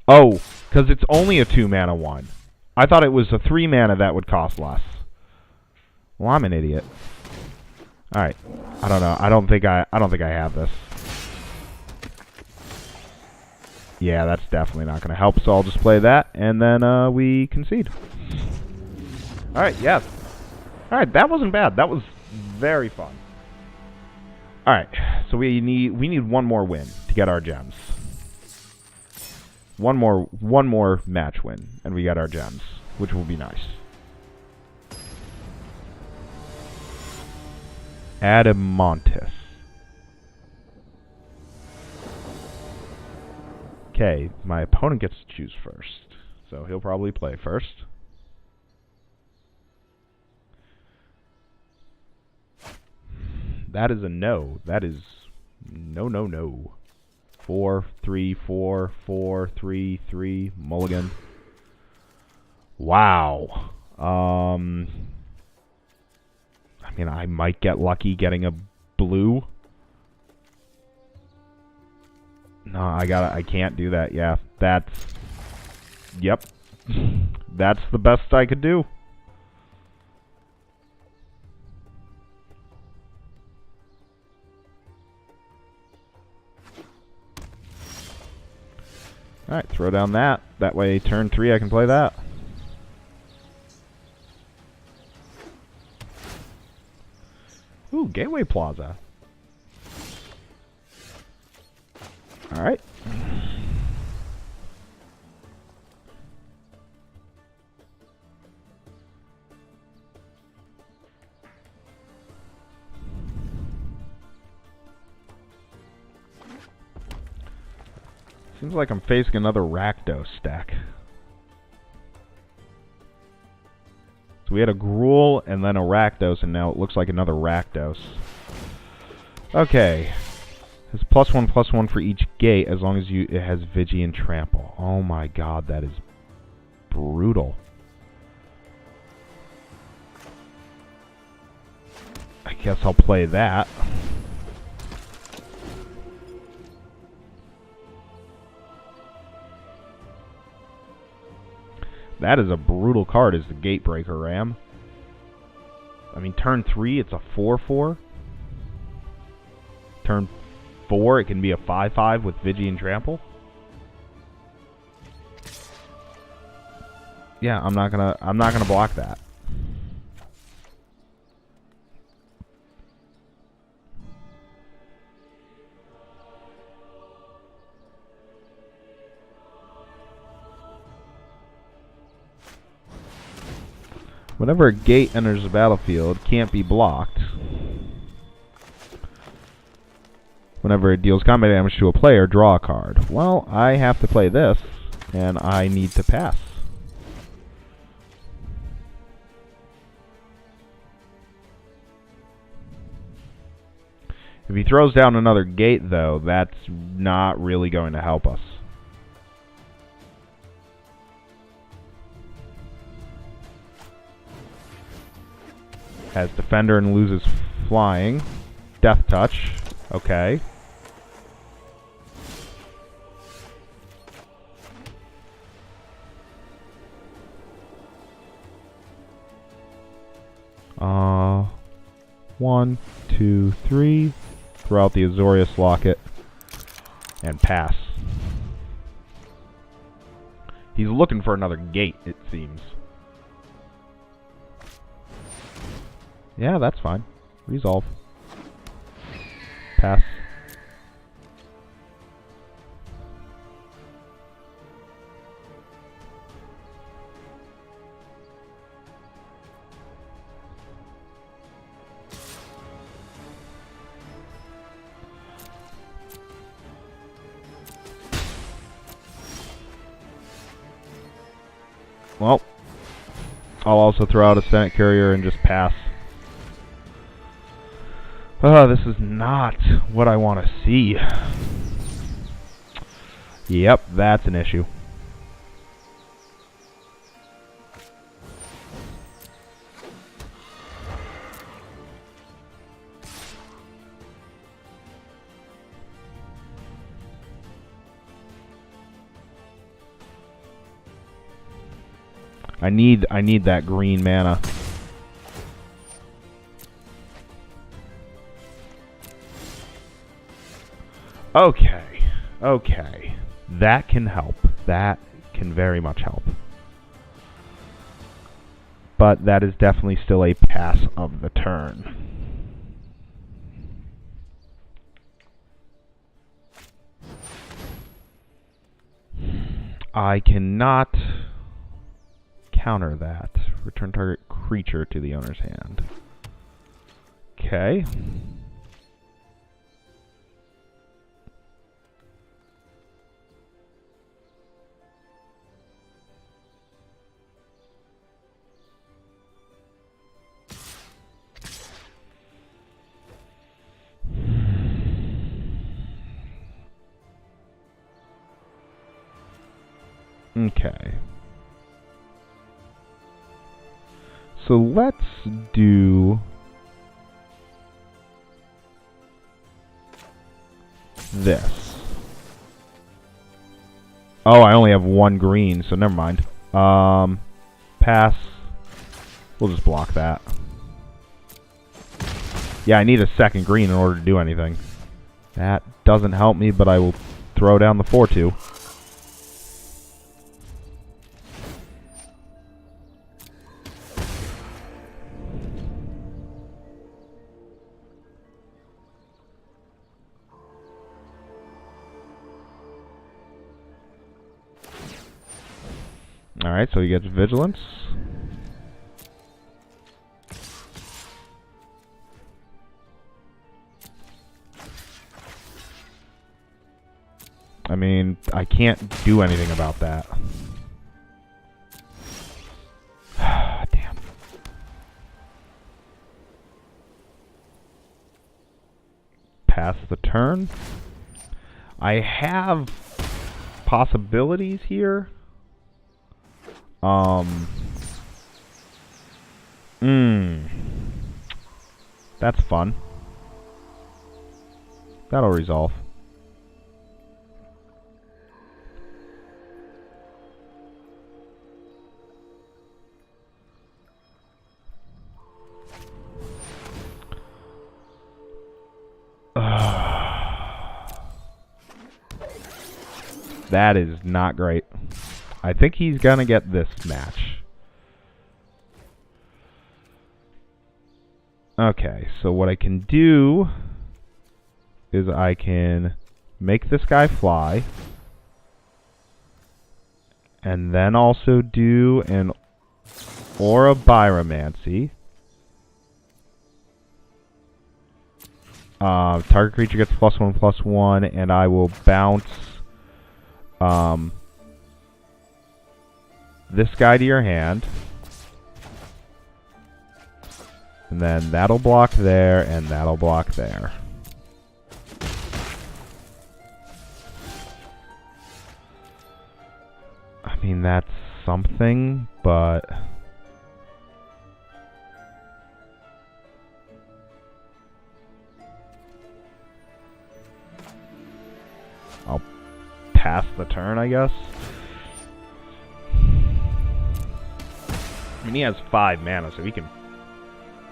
Oh, because it's only a 2-mana one. I thought it was a 3-mana that would cost less. Well, I'm an idiot. Alright. I don't know. I don't think I have this. Yeah, that's definitely not going to help, so I'll just play that, and then we concede. Alright, yes. Alright, that wasn't bad. That was very fun. Alright, so we need 1 more win to get our gems. One more match win, and we get our gems, which will be nice. Adamantis. Okay, my opponent gets to choose first, so he'll probably play first. That is a no. That is no. 4, 3, 4, 4, 3, 3. Mulligan. Wow. I mean, I might get lucky getting a blue. No, I can't do that. Yeah, that's... Yep. That's the best I could do. Alright, throw down that. That way, turn 3, I can play that. Ooh, Gateway Plaza. Alright. Seems like I'm facing another Rakdos stack. So we had a Gruul and then a Rakdos, and now it looks like another Rakdos. Okay. It's +1/+1 for each gate as long as it has Vigi and Trample. Oh my god, that is brutal. I guess I'll play that. That is a brutal card as the Gatebreaker Ram. I mean, turn 3, it's a 4/4. Turn 4, it can be a 5/5 with Vigi and Trample. Yeah, I'm not gonna block that. Whenever a gate enters the battlefield, it can't be blocked. Whenever it deals combat damage to a player, draw a card. Well, I have to play this, and I need to pass. If he throws down another gate, though, that's not really going to help us. Has Defender and loses Flying. Death Touch. Okay. One, two, three. Throw out the Azorius Locket. And pass. He's looking for another gate, it seems. Yeah, that's fine. Resolve. Pass. Well, I'll also throw out a Senate Courier and just pass. Oh, this is not what I want to see. Yep, that's an issue. I need that green mana. Okay. Okay. That can help. That can very much help. But that is definitely still a pass of the turn. I cannot counter that. Return target creature to the owner's hand. Okay. Okay. So let's do this. Oh, I only have one green, so never mind. Pass. We'll just block that. Yeah, I need a second green in order to do anything. That doesn't help me, but I will throw down the 4/2. Alright, so he gets Vigilance. I mean, I can't do anything about that. Damn. pass the turn. I have possibilities here. That's fun. That'll resolve. That is not great. I think he's gonna get this match. Okay, so what I can do is I can make this guy fly, and then also do an Aura Pyromancy. Target creature gets +1/+1, and I will bounce this guy to your hand. And then that'll block there, and that'll block there. I mean, that's something, but... I'll pass the turn, I guess. I mean, he has 5 mana, so he can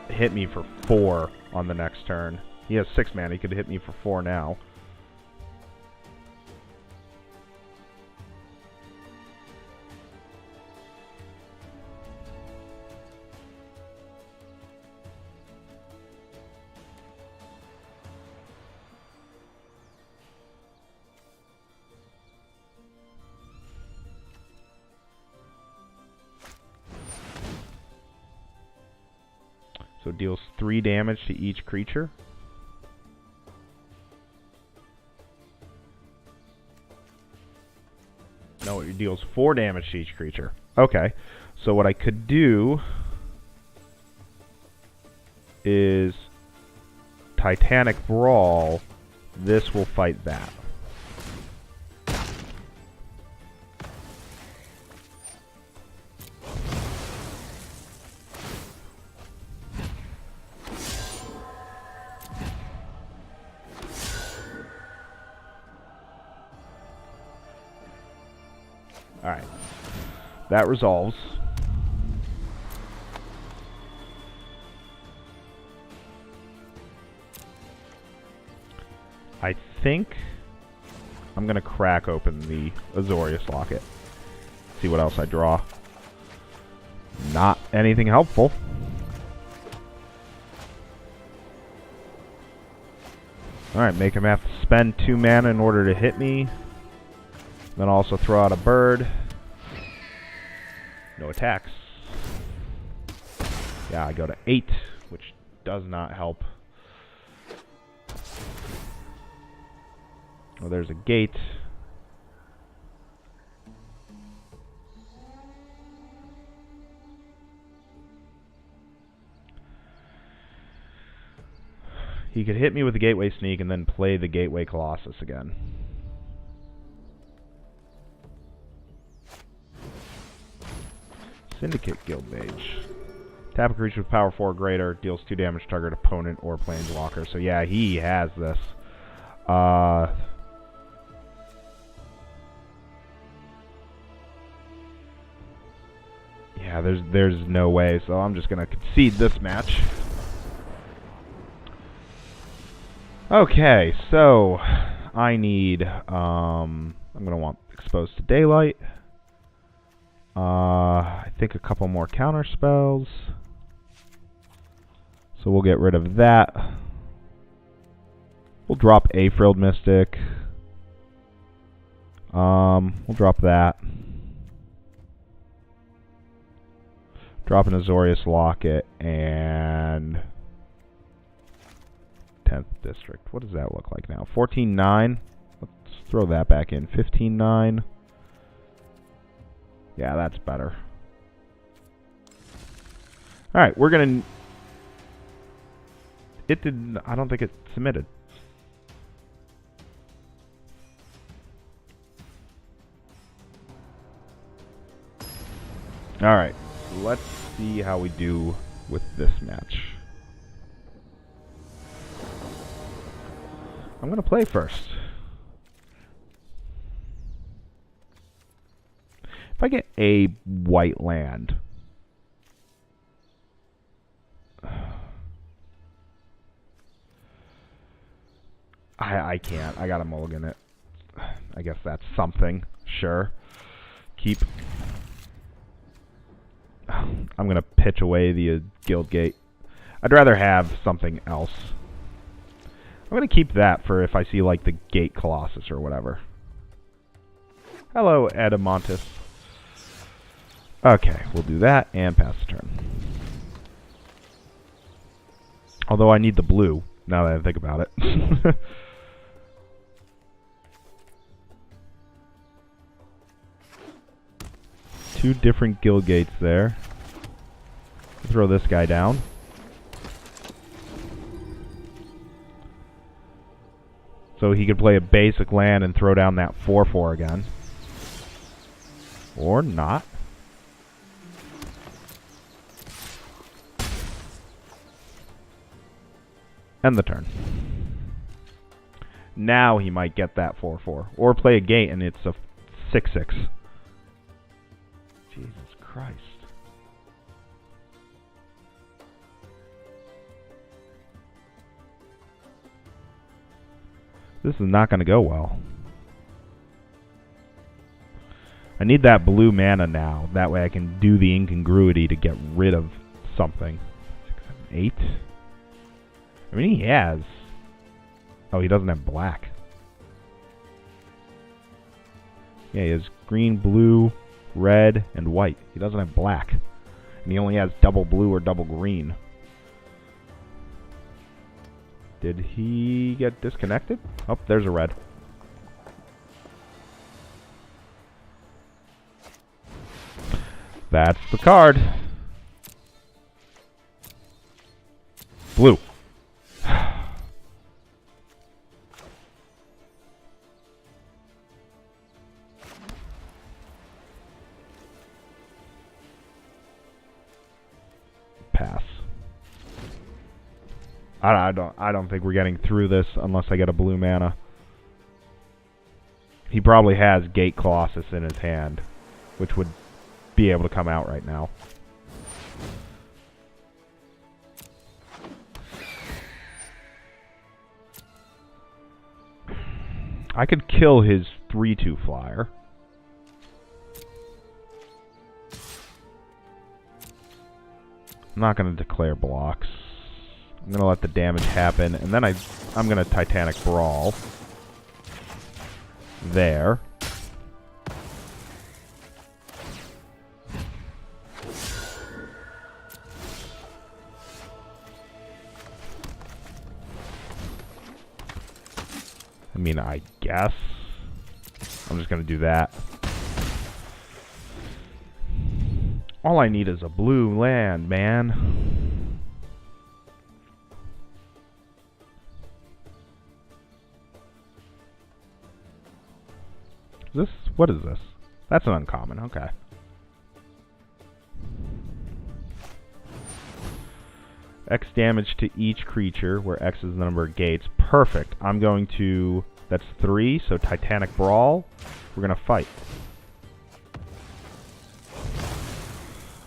hit me for 4 on the next turn. He has 6 mana, he could hit me for 4 now. So it deals 3 damage to each creature. No, it deals 4 damage to each creature. Okay. So what I could do is Titanic Brawl. This will fight that. Alright. That resolves. I think I'm going to crack open the Azorius Locket. See what else I draw. Not anything helpful. Alright, make him have to spend 2 mana in order to hit me. Then also throw out a bird. No attacks. Yeah, I go to 8, which does not help. Oh, there's a gate. He could hit me with the Gateway Sneak and then play the Gateway Colossus again. Syndicate Guild Mage. Tap a creature with power 4 or greater, deals 2 damage to target opponent or planeswalker. So yeah, he has this. Yeah, there's no way, so I'm just gonna concede this match. Okay, so I need I'm gonna want Exposed to Daylight. I think a couple more counter spells. So we'll get rid of that. We'll drop a Frilled Mystic. We'll drop that. Drop an Azorius Locket and 10th District. What does that look like now? 14-9. Let's throw that back in. 15-9. Yeah, that's better. Alright, we're gonna... It didn't... I don't think it submitted. Alright, let's see how we do with this match. I'm gonna play first. If I get a white land, I can't. I gotta mulligan it. I guess that's something. Sure. Keep. I'm gonna pitch away the guild gate. I'd rather have something else. I'm gonna keep that for if I see like the gate colossus or whatever. Hello, Adamantis. Okay, we'll do that and pass the turn. Although I need the blue, now that I think about it. Two different guild gates there. Throw this guy down. So he could play a basic land and throw down that 4/4 again. Or not. End the turn. Now he might get that 4/4. Or play a gate and it's a 6/6. Jesus Christ. This is not going to go well. I need that blue mana now. That way I can do the incongruity to get rid of something. 6, 7, 8. I mean, he has. Oh, he doesn't have black. Yeah, he has green, blue, red, and white. He doesn't have black. And he only has double blue or double green. Did he get disconnected? Oh, there's a red. That's the card. Blue. Pass. I don't think we're getting through this unless I get a blue mana. He probably has Gate Colossus in his hand, which would be able to come out right now. I could kill his 3/2 flyer. I'm not going to declare blocks. I'm going to let the damage happen, and then I'm going to Titanic Brawl. There. I mean, I guess. I'm just going to do that. All I need is a blue land, man. What is this? That's an uncommon, okay. X damage to each creature, where X is the number of gates. Perfect. I'm going to... That's 3, so Titanic Brawl. We're going to fight.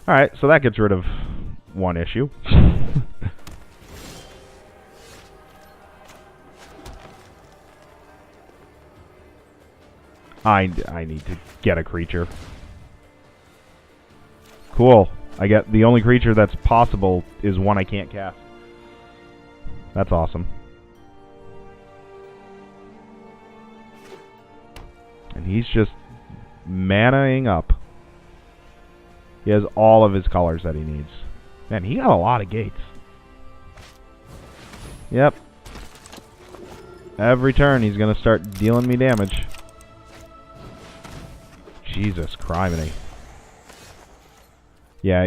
Alright, so that gets rid of one issue. I need to get a creature. Cool. I get the only creature that's possible is one I can't cast. That's awesome. And he's just manaing up. He has all of his colors that he needs. Man, he got a lot of gates. Yep. Every turn he's going to start dealing me damage. Jesus criminy. Yeah,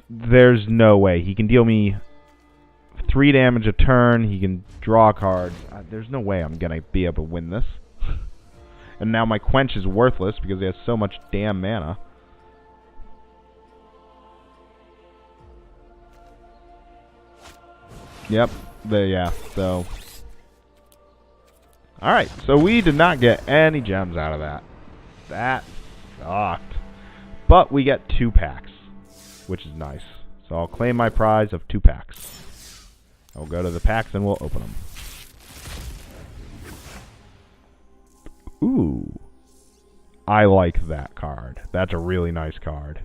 there's no way. He can deal me 3 damage a turn. He can draw cards. There's no way I'm going to be able to win this. And now my Quench is worthless because he has so much damn mana. Yep. Yeah, so... Alright, so we did not get any gems out of that. That sucked. But we get 2 packs, which is nice. So I'll claim my prize of 2 packs. I'll go to the packs and we'll open them. Ooh. I like that card. That's a really nice card.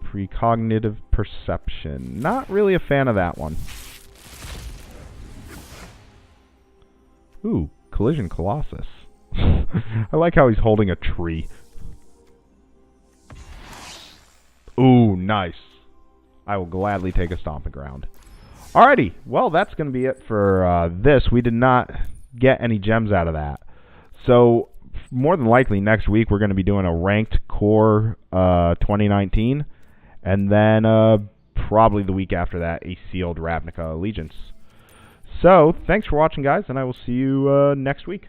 Precognitive Perception. Not really a fan of that one. Ooh, Collision Colossus. I like how he's holding a tree. Ooh, nice. I will gladly take a stomping ground. Alrighty, well, that's going to be it for this. We did not get any gems out of that. So, more than likely, next week we're going to be doing a Ranked Core 2019. And then, probably the week after that, a Sealed Ravnica Allegiance. So, thanks for watching, guys, and I will see you next week.